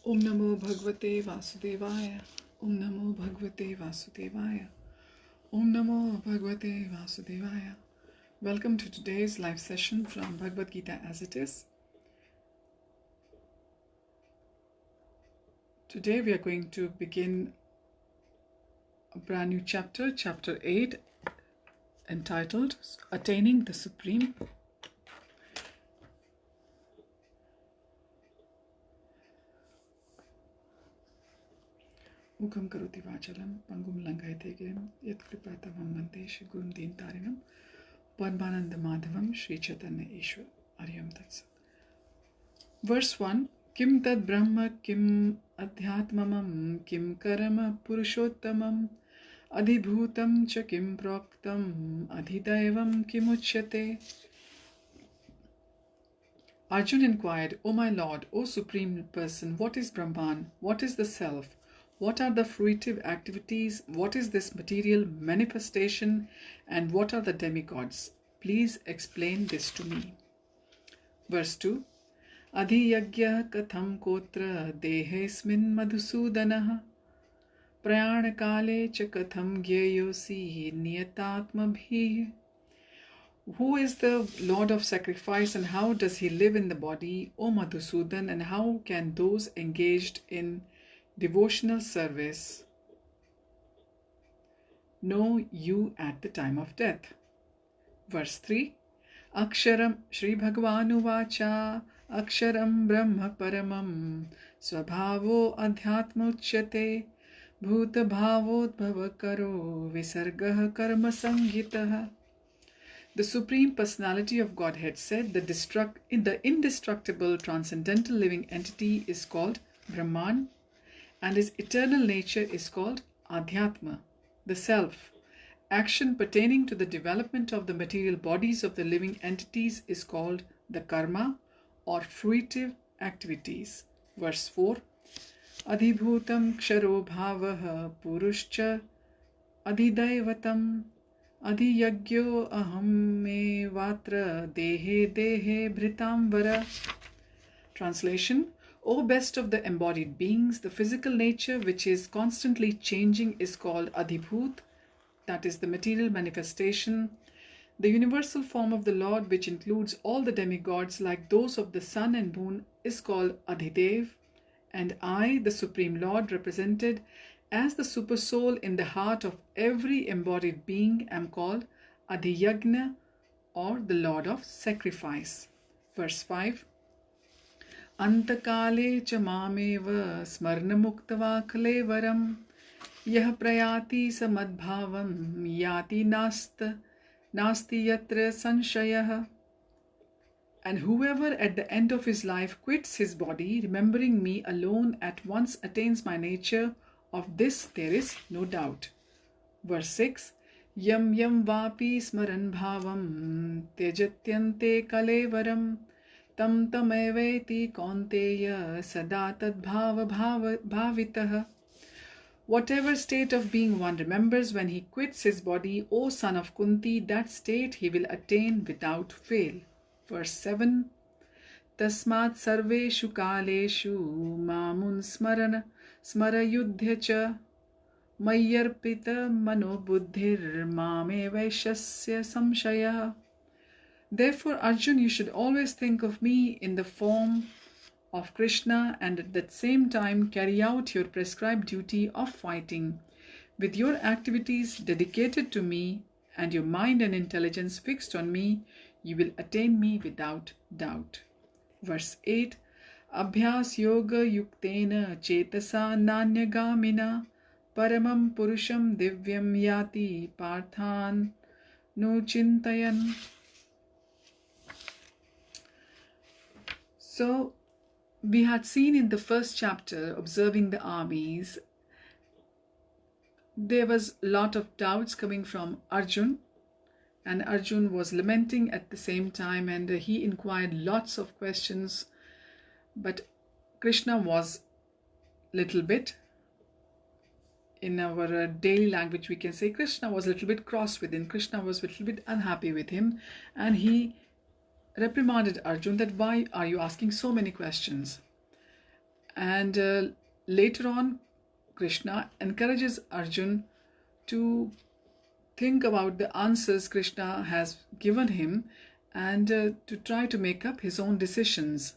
Om Namo Bhagavate Vasudevaya. Om Namo Bhagavate Vasudevaya. Om Namo Bhagavate Vasudevaya. Welcome to today's live session from Bhagavad Gita as it is. Today we are going to begin a brand new chapter, chapter 8, entitled Attaining the Supreme. Mukam karoti vachalam, pangum langayate girim, yat kripatamam mante shri gurum deentarinam, Padmananda madhavam shri chaitanya ishwar, Ariyam tatsat. Verse 1. Kim tad brahma kim adhyatmamam kim karama purushottamam adhibhutam cha kim proktam adhidaivam kim uchyate. Arjuna inquired, O my Lord, O Supreme Person, what is Brahman? What is the Self? What are the fruitive activities? What is this material manifestation? And what are the demigods? Please explain this to me. Verse 2. Adhiyagya katham kotra dehesmin madhusudanah prayanakale cha katham gyeyosi niyatatmabhi. Who is the Lord of sacrifice and how does he live in the body, O Madhusudan, and how can those engaged in devotional service know you at the time of death? Verse 3. Aksharam Shri Bhagavanu Vacha Aksharam Brahma Paramam Swabhavo Adhyatmuchyate Bhuta Bhavodbhava Karo Visargah Karma Sangitah. The Supreme Personality of Godhead said the indestructible transcendental living entity is called Brahman and his eternal nature is called Adhyatma, the Self. Action pertaining to the development of the material bodies of the living entities is called the Karma or fruitive activities. Verse 4. Adhibhutam ksharo bhavaha purushcha adhidaivatam adhiyagyo aham me vatra dehe dehe bhritambara. Translation. O best of the embodied beings, the physical nature which is constantly changing is called Adhibhut, that is the material manifestation. The universal form of the Lord, which includes all the demigods like those of the sun and moon, is called Adhidev, and I, the Supreme Lord, represented as the supersoul in the heart of every embodied being, am called Adhiyagna, or the Lord of Sacrifice. Verse 5. Antakale cha mameva smarnamuktava kalevaram yah prayati samadbhavam yati nasti yatra sanshayah. And whoever at the end of his life quits his body, remembering me alone, at once attains my nature. Of this there is no doubt. Verse 6. Yam yam vapi smaran bhavam tejatyante kalevaram tam tameveti kaunteya sada tadbhava bhavitah. Whatever state of being one remembers when he quits his body, O son of Kunti, that state he will attain without fail. Verse 7. Tasmat sarveshu kaleshu mamun smarayudhya cha mayyarpita manobuddhir mame vaishasya samshaya. Therefore, Arjun, you should always think of me in the form of Krishna and at the same time carry out your prescribed duty of fighting. With your activities dedicated to me and your mind and intelligence fixed on me, you will attain me without doubt. Verse 8. Abhyas yoga yuktena chetasa nanyagamina paramam purusham divyam yati parthan no chintayan. So, we had seen in the first chapter, observing the armies, there was a lot of doubts coming from Arjun, and Arjun was lamenting at the same time, and he inquired lots of questions, but Krishna was little bit, in our daily language we can say, Krishna was a little bit cross with him, Krishna was a little bit unhappy with him, and he reprimanded Arjun that why are you asking so many questions? And later on, Krishna encourages Arjun to think about the answers Krishna has given him and to try to make up his own decisions.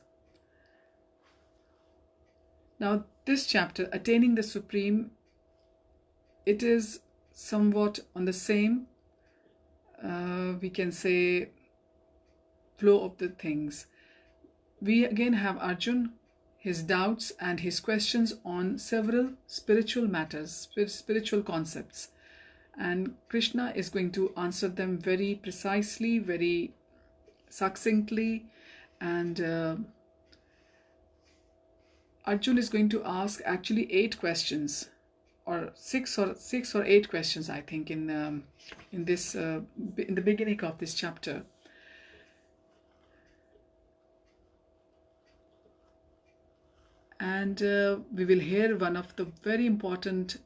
Now, this chapter, Attaining the Supreme, it is somewhat on the same, we can say, flow of the things. We again have Arjun, his doubts and his questions on several spiritual matters, spiritual concepts. And Krishna is going to answer them very precisely, very succinctly, and Arjun is going to ask actually 8 questions, or six or eight questions, I think, in the beginning of this chapter. And we will hear one of the very important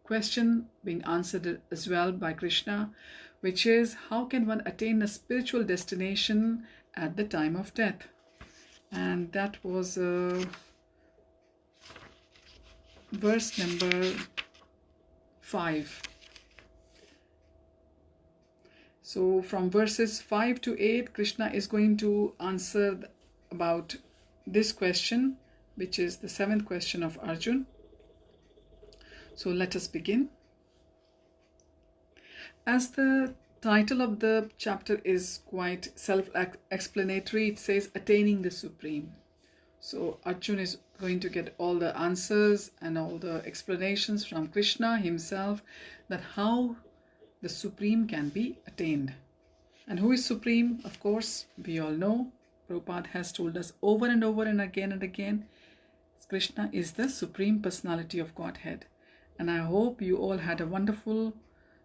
question being answered as well by Krishna, which is, how can one attain a spiritual destination at the time of death? And that was verse number 5. So from verses 5 to 8, Krishna is going to answer about this question, which is the 7th question of Arjun. So let us begin. As the title of the chapter is quite self-explanatory, it says Attaining the Supreme. So Arjun is going to get all the answers and all the explanations from Krishna himself, that how the Supreme can be attained. And who is Supreme? Of course, we all know. Prabhupada has told us over and over and again, Krishna is the Supreme Personality of Godhead. And I hope you all had a wonderful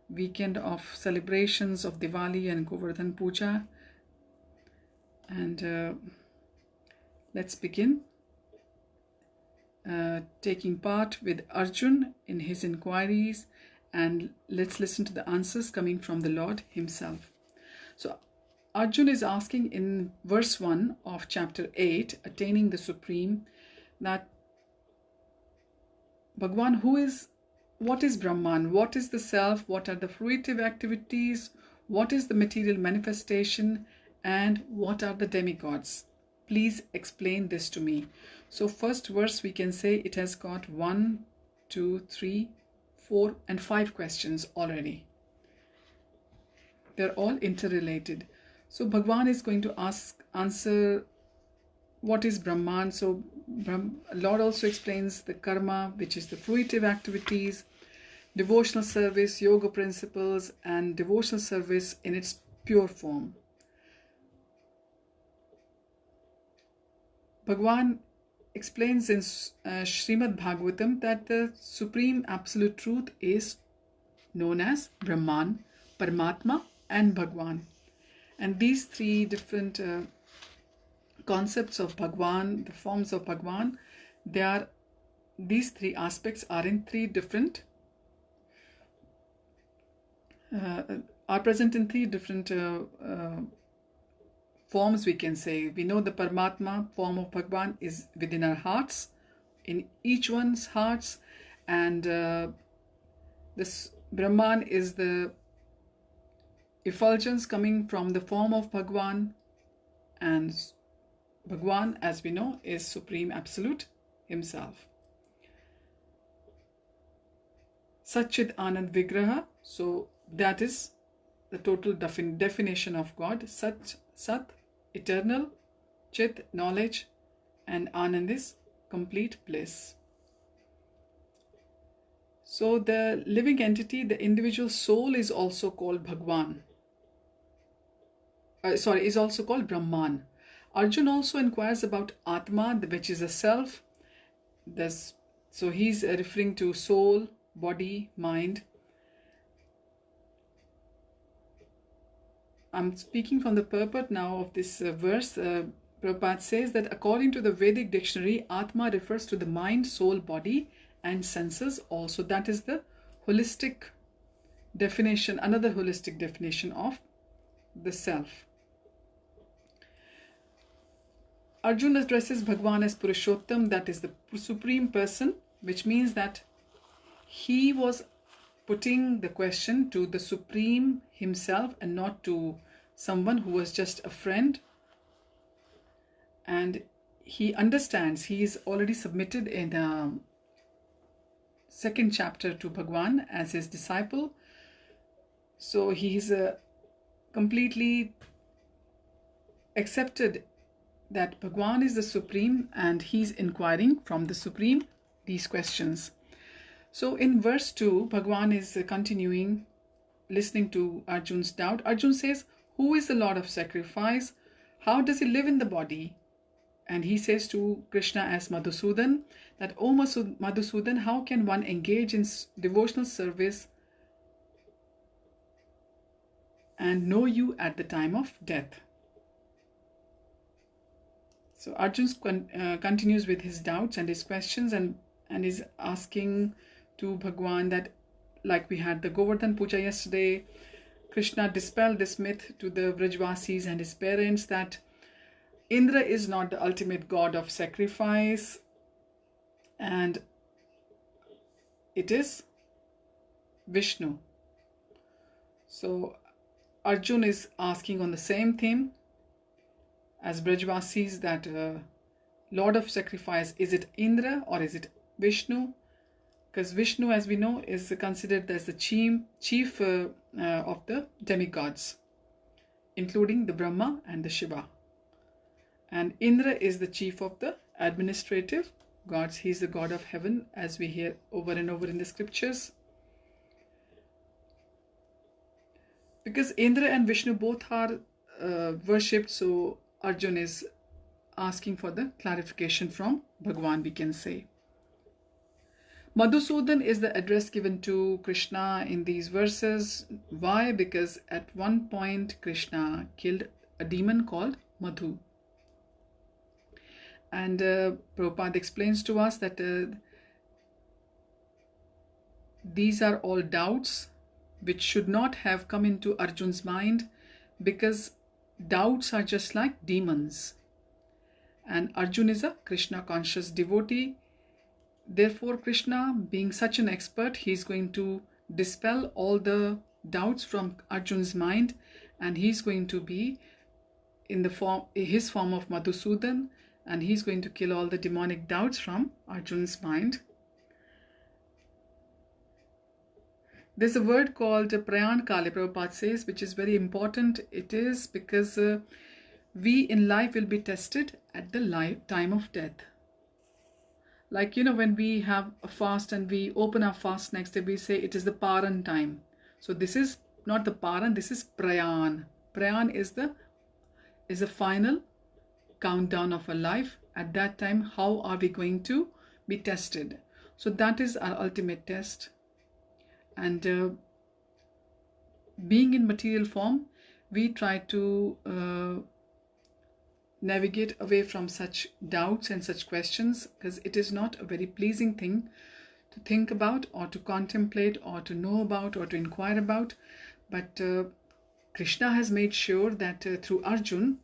weekend of celebrations of Diwali and Govardhan Puja. And let's begin taking part with Arjun in his inquiries, and let's listen to the answers coming from the Lord himself. So Arjun is asking in verse 1 of chapter 8, Attaining the Supreme, that Bhagwan, what is Brahman? What is the self? What are the fruitive activities? What is the material manifestation? And what are the demigods? Please explain this to me. So first verse, we can say it has got 1, 2, 3, 4 and 5 questions already. They're all interrelated. So Bhagwan is going to answer what is Brahman. So Lord also explains the karma, which is the fruitive activities, devotional service, yoga principles, and devotional service in its pure form. Bhagwan explains in Srimad Bhagavatam that the Supreme Absolute Truth is known as Brahman, Paramatma, and Bhagwan. And these 3 different concepts of Bhagwan, the forms of Bhagwan, these 3 aspects are in 3 different, are present in 3 different forms, we can say. We know the Paramatma form of Bhagwan is within our hearts, in each one's hearts, and this Brahman is the effulgence coming from the form of Bhagwan, and Bhagwan, as we know, is Supreme Absolute himself. Satchid Anand Vigraha, so that is the total definition of God. Sat, eternal, Chit, knowledge, and Anand is complete bliss. So the living entity, the individual soul, is also called Bhagwan. Is also called Brahman. Arjun also inquires about Atma, which is a self. So he's referring to soul, body, mind. I'm speaking from the purport now of this verse. Prabhupada says that according to the Vedic dictionary, Atma refers to the mind, soul, body, and senses also. That is the holistic definition, another holistic definition of the self. Arjuna addresses Bhagwan as Purushottam, that is the Supreme Person, which means that he was putting the question to the Supreme himself and not to someone who was just a friend. And he understands, he is already submitted in second chapter to Bhagwan as his disciple. So he is completely accepted that Bhagwan is the Supreme and he's inquiring from the Supreme these questions. So in verse 2, Bhagwan is continuing listening to Arjun's doubt. Arjun says, who is the Lord of sacrifice? How does he live in the body? And he says to Krishna as Madhusudan that, O Madhusudan, how can one engage in devotional service and know you at the time of death? So Arjun continues with his doubts and his questions and is asking to Bhagwan that, like we had the Govardhan Puja yesterday, Krishna dispelled this myth to the Vrajvasis and his parents that Indra is not the ultimate god of sacrifice, and it is Vishnu. So Arjun is asking on the same theme as Brajvasis that Lord of sacrifice, is it Indra or is it Vishnu? Because Vishnu, as we know, is considered as the chief of the demigods, including the Brahma and the Shiva. And Indra is the chief of the administrative gods. He's the god of heaven, as we hear over and over in the scriptures. Because Indra and Vishnu both are worshipped, so Arjun is asking for the clarification from Bhagwan, we can say. Madhusudan is the address given to Krishna in these verses. Why? Because at one point Krishna killed a demon called Madhu. And Prabhupada explains to us that these are all doubts which should not have come into Arjun's mind, because doubts are just like demons. And Arjun is a Krishna conscious devotee. Therefore, Krishna, being such an expert, he is going to dispel all the doubts from Arjun's mind, and he's going to be in his form of Madhusudan, and he's going to kill all the demonic doubts from Arjun's mind. There's a word called Prayan Kale, Prabhupada says, which is very important. It is because we in life will be tested at the time of death. Like, when we have a fast and we open our fast next day, we say it is the Paran time. So this is not the Paran, this is Prayan. Prayan is the final countdown of our life. At that time, how are we going to be tested? So that is our ultimate test. And being in material form, we try to navigate away from such doubts and such questions, because it is not a very pleasing thing to think about or to contemplate or to know about or to inquire about. But Krishna has made sure that through Arjun,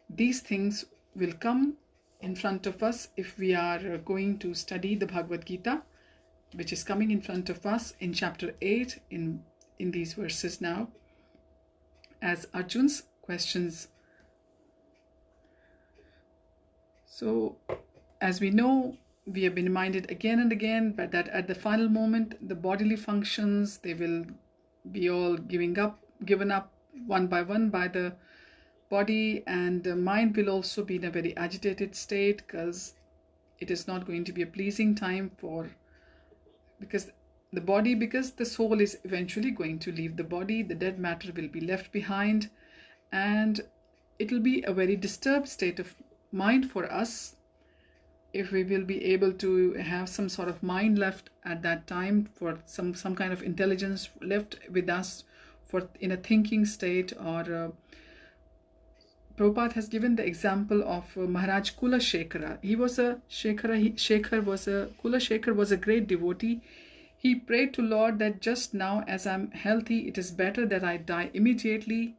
these things will come in front of us if we are going to study the Bhagavad Gita, which is coming in front of us in chapter 8 in these verses now, as Arjun's questions. So, as we know, we have been reminded again and again that at the final moment, the bodily functions, they will be all given up one by one by the body, and the mind will also be in a very agitated state, because it is not going to be a pleasing time because the soul is eventually going to leave the body. The dead matter will be left behind, and it will be a very disturbed state of mind for us if we will be able to have some sort of mind left at that time, for some kind of intelligence left with us in a thinking state. Or Prabhupada has given the example of Maharaj Kula Shekhara. He was a Kula Shekhar was a great devotee. He prayed to Lord that just now as I'm healthy, it is better that I die immediately.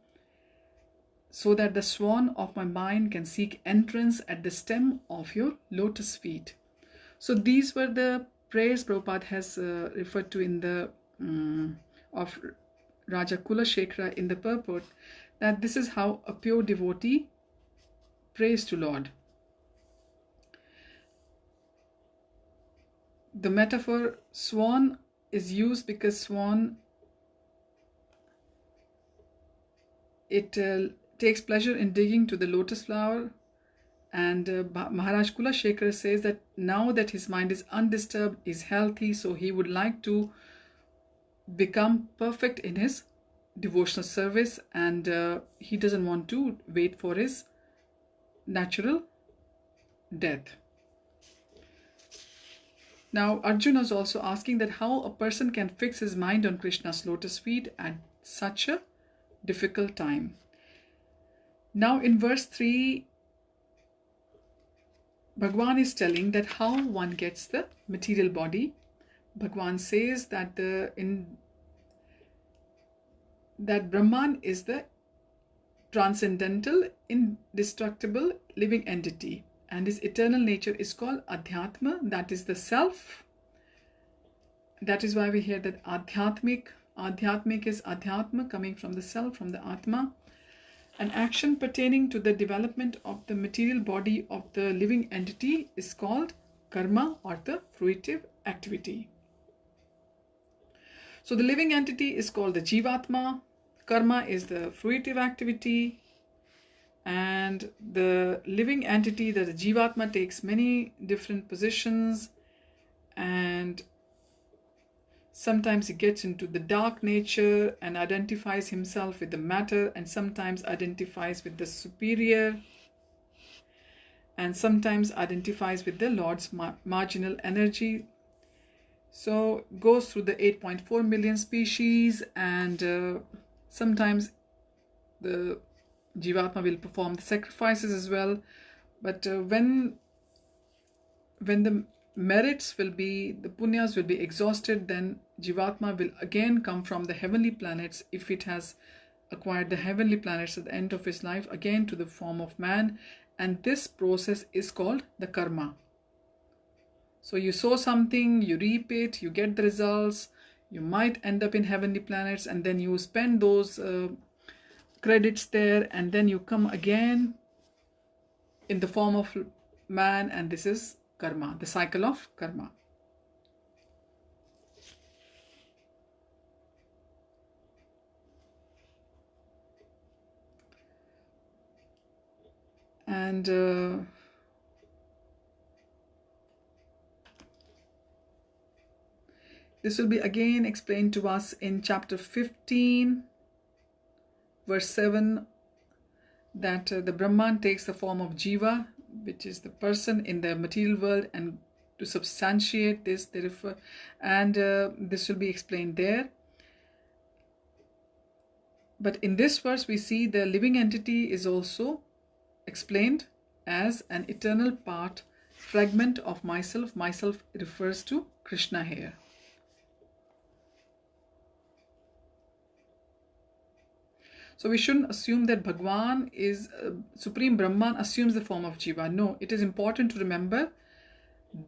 so that the swan of my mind can seek entrance at the stem of your lotus feet. So these were the prayers Prabhupada has referred to in the of Raja Kulashekara in the purport, that this is how a pure devotee prays to Lord. The metaphor swan is used because swan, it takes pleasure in digging to the lotus flower, and Maharaj Kulashekara says that now that his mind is undisturbed, is healthy, so he would like to become perfect in his devotional service, and he doesn't want to wait for his natural death. Now Arjuna is also asking that how a person can fix his mind on Krishna's lotus feet at such a difficult time. Now in verse 3, Bhagwan is telling that how one gets the material body. Bhagwan says that that Brahman is the transcendental, indestructible living entity, and his eternal nature is called Adhyatma, that is the self. That is why we hear that Adhyatmik is Adhyatma, coming from the self, from the Atma. An action pertaining to the development of the material body of the living entity is called karma, or the fruitive activity. So the living entity is called the Jivatma, karma is the fruitive activity, and the living entity, that the Jivatma, takes many different positions, and sometimes he gets into the dark nature and identifies himself with the matter, and sometimes identifies with the superior, and sometimes identifies with the Lord's marginal energy. So goes through the 8.4 million species, and sometimes the Jivatma will perform the sacrifices as well. But when the merits will be, the punyas will be exhausted, then Jivatma will again come from the heavenly planets, if it has acquired the heavenly planets at the end of his life, again to the form of man, and this process is called the karma. So you sow something, you reap it, you get the results, you might end up in heavenly planets, and then you spend those credits there, and then you come again in the form of man, and this is karma, the cycle of karma. And this will be again explained to us in chapter 15, verse 7, that the Brahman takes the form of Jiva, which is the person in the material world, and to substantiate this they refer, and this will be explained there. But in this verse we see the living entity is also explained as an eternal part, fragment of myself. Myself refers to Krishna here. So we shouldn't assume that Bhagwan is Supreme Brahman assumes the form of Jiva. No, it is important to remember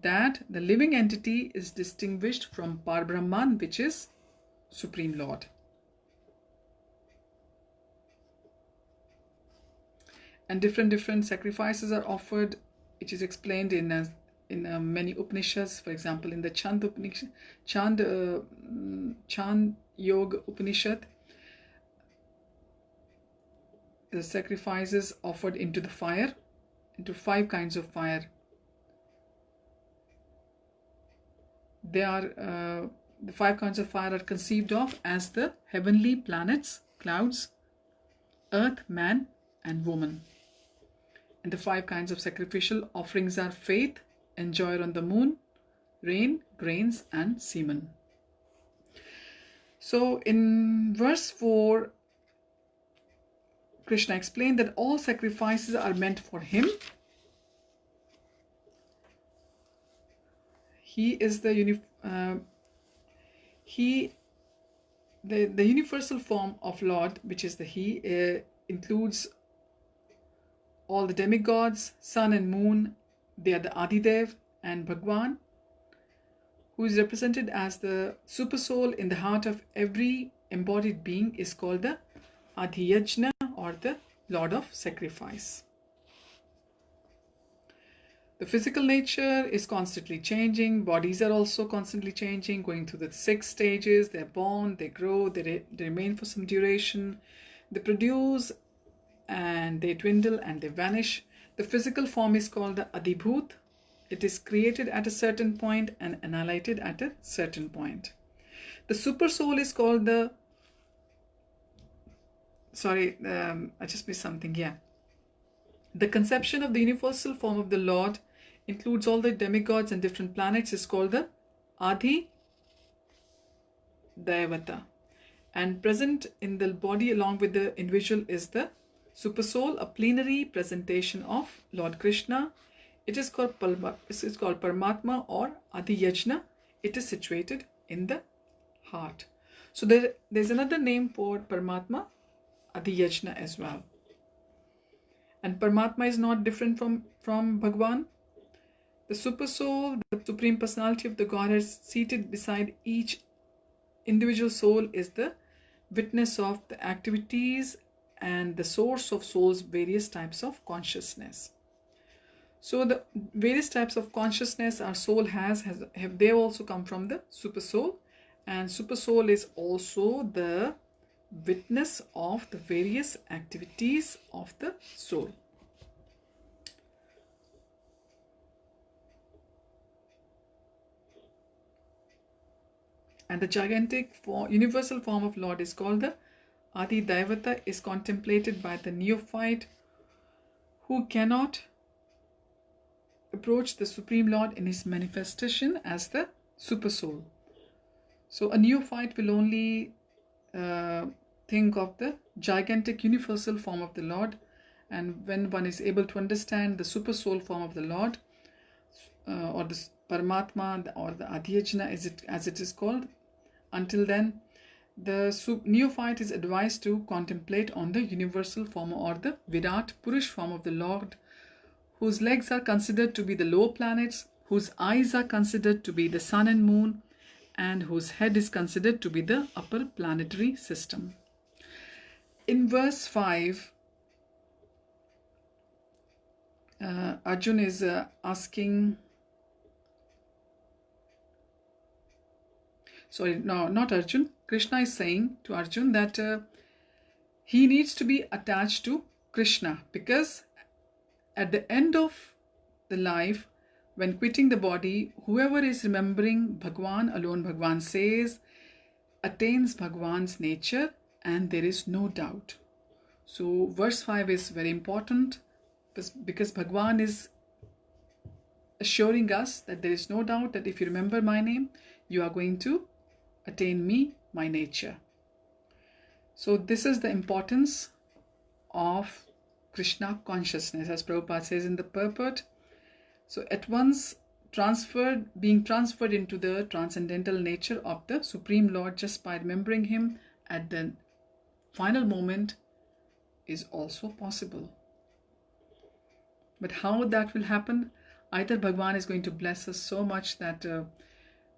that the living entity is distinguished from Par Brahman, which is Supreme Lord. And different sacrifices are offered, which is explained in many Upanishads. For example, in the Chand Yoga Upanishad, the sacrifices offered into the fire, into 5 kinds of fire. They are the 5 kinds of fire are conceived of as the heavenly planets, clouds, earth, man, and woman. And the 5 kinds of sacrificial offerings are faith, enjoyer on the moon, rain, grains, and semen. So in verse 4, Krishna explained that all sacrifices are meant for him. He is the universal form of Lord, which is the He, includes all the demigods, sun and moon, they are the Adidev, and Bhagwan, who is represented as the super soul in the heart of every embodied being, is called the Adhiyajna, or the Lord of Sacrifice. The physical nature is constantly changing. Bodies are also constantly changing, going through the 6 stages. They're born, they grow, they remain for some duration. They produce and they dwindle and they vanish. The physical form is called the Adibhut. It is created at a certain point and annihilated at a certain point. The super soul is called the... I just missed something. Yeah. The conception of the universal form of the Lord includes all the demigods and different planets, is called the Adi Devata. And present in the body along with the individual is the super soul, a plenary presentation of Lord Krishna. It is called Paramatma or Adi Yajna. It is situated in the heart. So there's another name for Paramatma, Adi Yajna as well. And Paramatma is not different from Bhagwan. The super soul, the supreme personality of the Godhead, seated beside each individual soul, is the witness of the activities and the source of soul's various types of consciousness. So the various types of consciousness our soul they also come from the super soul, and super soul is also the witness of the various activities of the soul. And the gigantic universal form of Lord is called the Adi Devata, is contemplated by the neophyte who cannot approach the Supreme Lord in his manifestation as the super soul. So a neophyte will only think of the gigantic universal form of the Lord, and when one is able to understand the super soul form of the Lord, or the Paramatma, or the Adhyajna as it is called, until then the neophyte is advised to contemplate on the universal form, or the Virat Purush form of the Lord, whose legs are considered to be the lower planets, whose eyes are considered to be the sun and moon, and whose head is considered to be the upper planetary system. In verse 5, Arjun is asking... not Arjun. Krishna is saying to Arjun that he needs to be attached to Krishna, because at the end of the life, when quitting the body, whoever is remembering Bhagwan alone, Bhagwan says, attains Bhagwan's nature, and there is no doubt. So verse 5 is very important, because Bhagwan is assuring us that there is no doubt that if you remember my name, you are going to attain me, my nature. So this is the importance of Krishna consciousness, as Prabhupada says in the purport. So at once being transferred into the transcendental nature of the Supreme Lord just by remembering him at the final moment is also possible. But how that will happen? Either Bhagwan is going to bless us so much that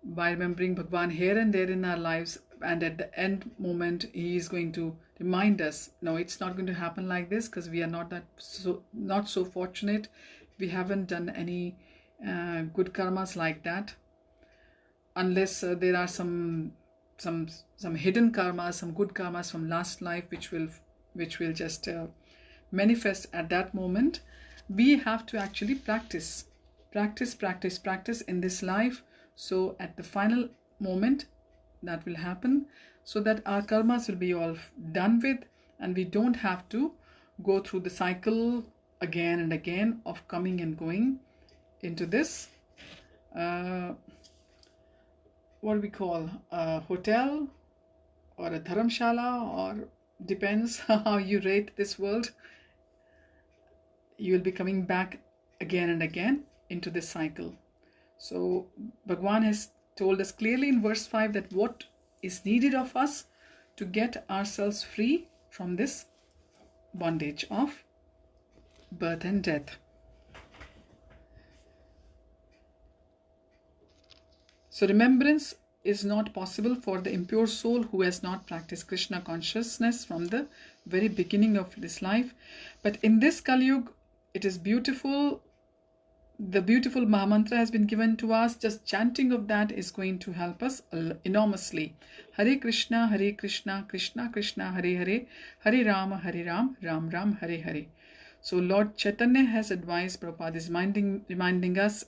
by remembering Bhagwan here and there in our lives, and at the end moment he is going to remind us, no, it's not going to happen like this, because we are not so fortunate. We haven't done any good karmas like that, unless there are some hidden karmas, some good karmas from last life which will just manifest at that moment. We have to actually practice in this life, so at the final moment that will happen, so that our karmas will be all done with, and we don't have to go through the cycle again and again of coming and going into this what we call a hotel or a dharamshala, or depends how you rate this world. You will be coming back again and again into this cycle. So Bhagwan has told us clearly in verse 5 that what is needed of us to get ourselves free from this bondage of birth and death. So remembrance is not possible for the impure soul who has not practiced Krishna consciousness from the very beginning of this life. But in this Kali Yuga, it is beautiful. The beautiful Mahamantra has been given to us. Just chanting of that is going to help us enormously. Hare Krishna, Krishna Krishna, Hare Hare, Hare Rama, Ram Ram, Hare Hare. So Lord Chaitanya has advised, Prabhupada is reminding us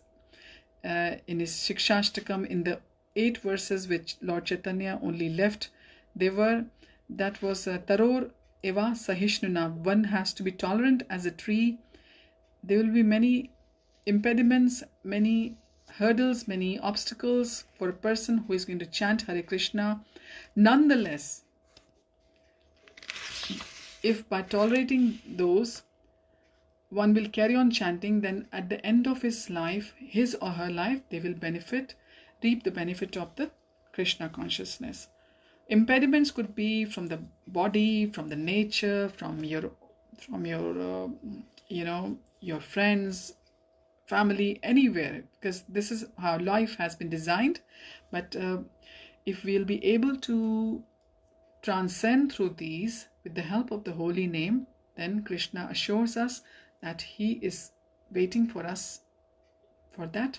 in his Shikshashtakam, in the 8 verses which Lord Chaitanya only left, that was Taror Eva Sahishnuna. One has to be tolerant as a tree. There will be many impediments, many hurdles, many obstacles for a person who is going to chant Hare Krishna. Nonetheless, if by tolerating those, one will carry on chanting, then at the end of his life, his or her life, they will reap the benefit of the Krishna consciousness. Impediments could be from the body, from the nature, from your your friends, family, anywhere, because this is how life has been designed. But if we'll be able to transcend through these with the help of the holy name, then Krishna assures us that he is waiting for us for that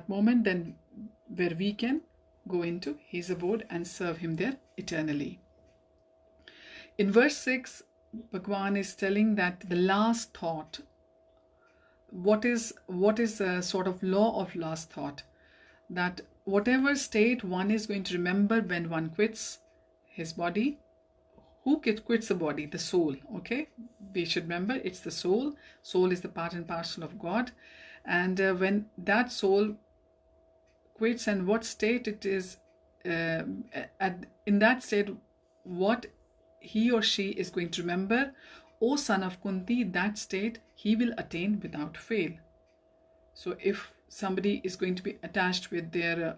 moment, then where we can go into his abode and serve him there eternally. In verse 6, Bhagwan is telling that the last thought, what is a sort of law of last thought, that whatever state one is going to remember when one quits his body. Who quits the body? The soul. Okay, we should remember it's the soul. Soul is the part and parcel of God, and when that soul quits, and what state it is, in that state, what he or she is going to remember, O son of Kunti, that state he will attain without fail. So if somebody is going to be attached with their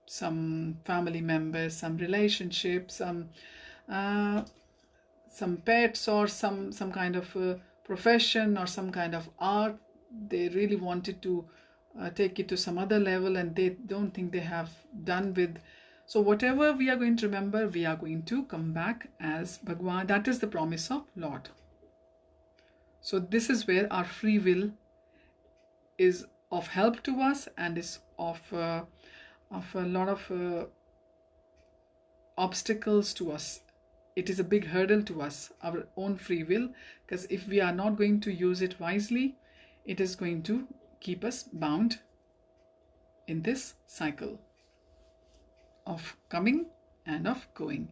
some family members, some relationships, some pets, or some kind of profession, or some kind of art, they really wanted to take it to some other level, and they don't think they have done with. So whatever we are going to remember, we are going to come back as Bhagwan. That is the promise of Lord. So this is where our free will is of help to us, and is of a lot of obstacles to us. It is a big hurdle to us, our own free will, because if we are not going to use it wisely, it is going to keep us bound in this cycle of coming and of going.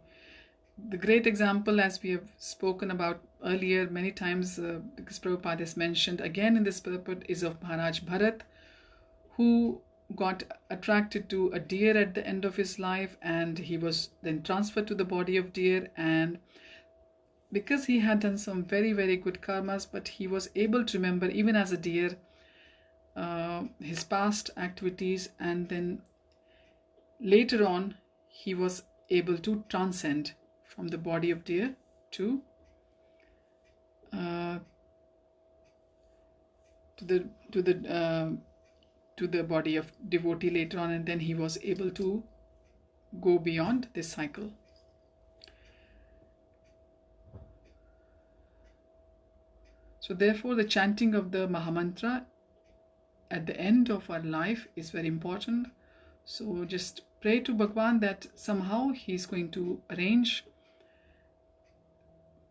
The great example, as we have spoken about earlier many times, because Prabhupada has mentioned again in this purport, is of Maharaj Bharat, who got attracted to a deer at the end of his life, and he was then transferred to the body of deer, and because he had done some very, very good karmas, but he was able to remember even as a deer his past activities, and then later on he was able to transcend from the body of deer to the body of devotee later on, and then he was able to go beyond this cycle. So therefore the chanting of the Mahamantra at the end of our life is very important. So just pray to Bhagwan that somehow he's going to arrange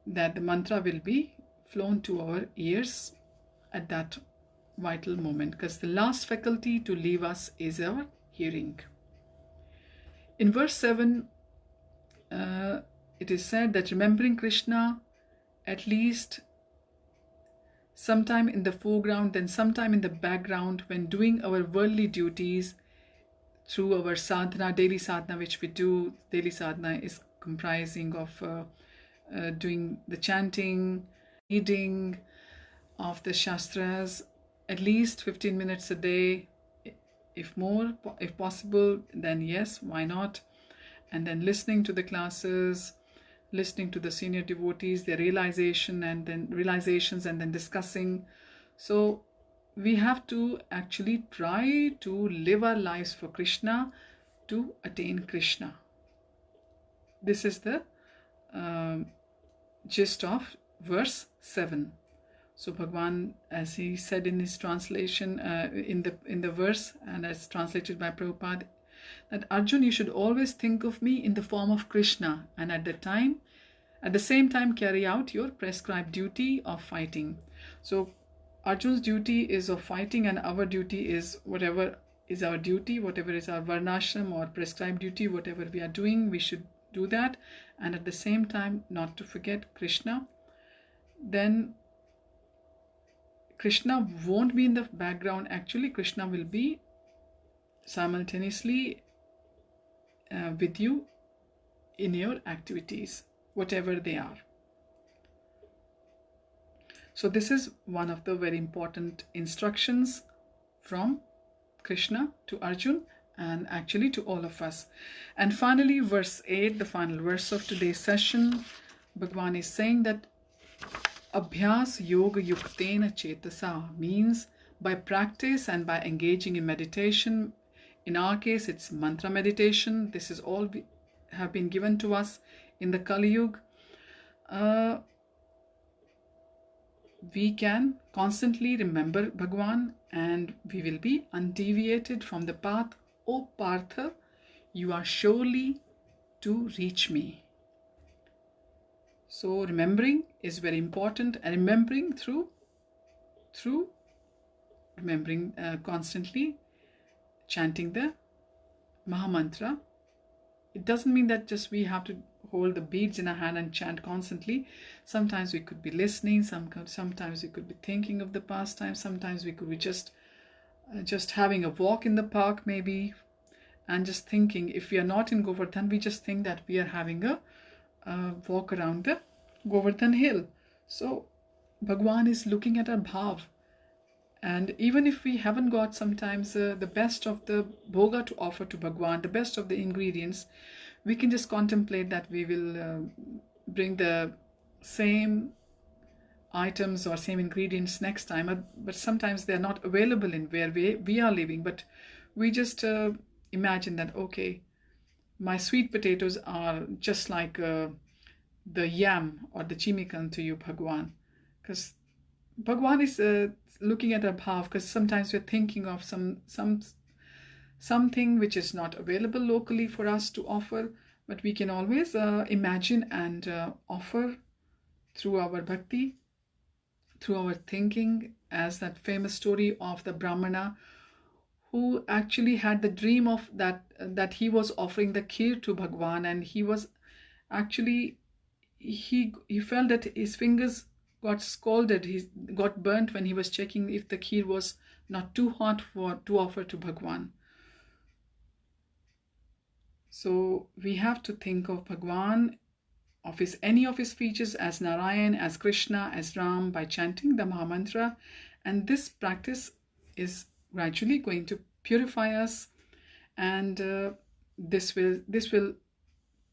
that the mantra will be flown to our ears at that vital moment, because the last faculty to leave us is our hearing. In verse 7, it is said that remembering Krishna at least sometime in the foreground, then sometime in the background, when doing our worldly duties through our sadhana, daily sadhana which we do. Daily sadhana is comprising of doing the chanting, reading of the Shastras, at least 15 minutes a day, if more, if possible, then yes, why not? And then listening to the classes, listening to the senior devotees, their realizations, and then discussing. So we have to actually try to live our lives for Krishna to attain Krishna. This is the gist of verse 7. So Bhagwan, as he said in his translation, in the verse, and as translated by Prabhupada, that Arjun, you should always think of me in the form of Krishna, and at the same time carry out your prescribed duty of fighting. So Arjun's duty is of fighting, and our duty is whatever is our duty, whatever is our varnashram or prescribed duty, whatever we are doing, we should do that, and at the same time not to forget Krishna. Then Krishna won't be in the background. Actually, Krishna will be simultaneously with you in your activities, whatever they are. So this is one of the very important instructions from Krishna to Arjun, and actually to all of us. And finally, verse 8, the final verse of today's session, Bhagwan is saying that Abhyas yoga yuktena chetasa means by practice and by engaging in meditation. In our case, it's mantra meditation. This is all we have been given to us in the Kali Yuga. We can constantly remember Bhagwan, and we will be undeviated from the path. O Partha, you are surely to reach me. So remembering is very important, and remembering through remembering constantly, chanting the Mahamantra. It doesn't mean that just we have to hold the beads in our hand and chant constantly. Sometimes we could be listening, sometimes we could be thinking of the past time, sometimes we could be just having a walk in the park maybe, and just thinking. If we are not in Govardhan, we just think that we are having a walk around the Govardhan hill. So Bhagwan is looking at our bhav, and even if we haven't got sometimes the best of the bhoga to offer to Bhagwan, the best of the ingredients, we can just contemplate that we will bring the same items or same ingredients next time, but sometimes they are not available in where we are living. But we just imagine that, okay, my sweet potatoes are just like the yam or the chimikan to you, Bhagwan, because Bhagwan is looking at our bhav, because sometimes we're thinking of something which is not available locally for us to offer, but we can always imagine and offer through our bhakti, through our thinking, as that famous story of the Brahmana who actually had the dream of that he was offering the kheer to Bhagwan, and he was actually, he felt that his fingers got scalded, he got burnt when he was checking if the kheer was not too hot to offer to Bhagwan. So we have to think of Bhagwan, of any of his features, as Narayan, as Krishna, as Ram, by chanting the Mahamantra. And this practice is gradually going to purify us, and this will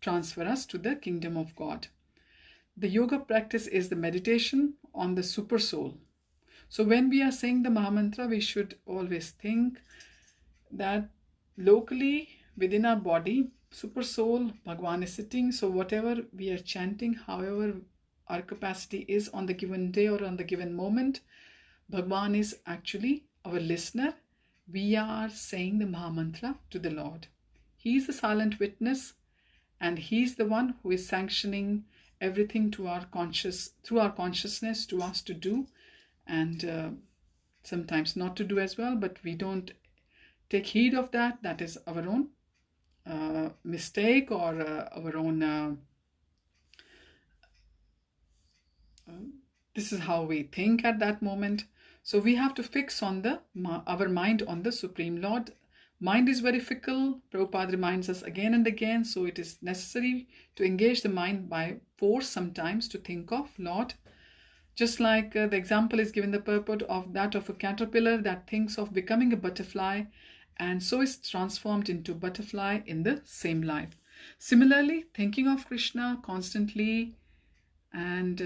transfer us to the kingdom of God. The yoga practice is the meditation on the super soul. So when we are saying the Mahamantra, we should always think that locally within our body, super soul, Bhagwan is sitting. So whatever we are chanting, however our capacity is on the given day or on the given moment, Bhagwan is actually our listener. We are saying the Mahamantra to the Lord. He is the silent witness, and He is the one who is sanctioning everything through our consciousness to us to do, and sometimes not to do as well, but we don't take heed of that. That is our own mistake, or our own this is how we think at that moment. So we have to fix on our mind on the Supreme Lord. Mind is very fickle. Prabhupada reminds us again and again. So it is necessary to engage the mind by force sometimes to think of Lord. Just like the example is given, the purport of that of a caterpillar that thinks of becoming a butterfly, and so is transformed into butterfly in the same life. Similarly, thinking of Krishna constantly and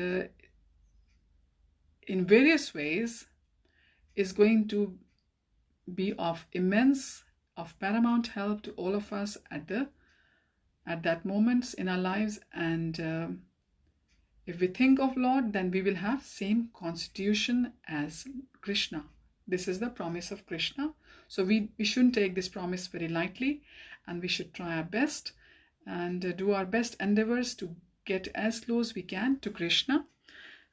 in various ways is going to be of paramount help to all of us at that moments in our lives. And if we think of Lord, then we will have same constitution as Krishna. This is the promise of Krishna. So we shouldn't take this promise very lightly, and we should try our best and do our best endeavors to get as close we can to Krishna.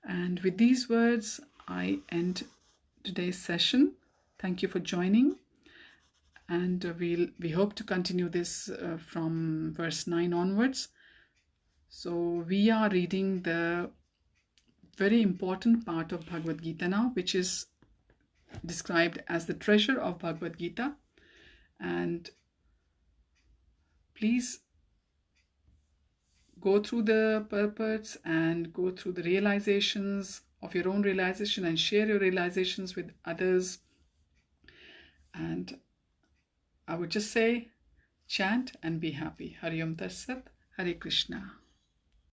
And with these words, I end today's session. Thank you for joining. And we hope to continue this from verse 9 onwards. So we are reading the very important part of Bhagavad Gita now, which is described as the treasure of Bhagavad Gita. And please go through the purports and go through the realizations of your own realization and share your realizations with others. And I would just say, chant and be happy. Hari Om Tat Sat, Hare Krishna.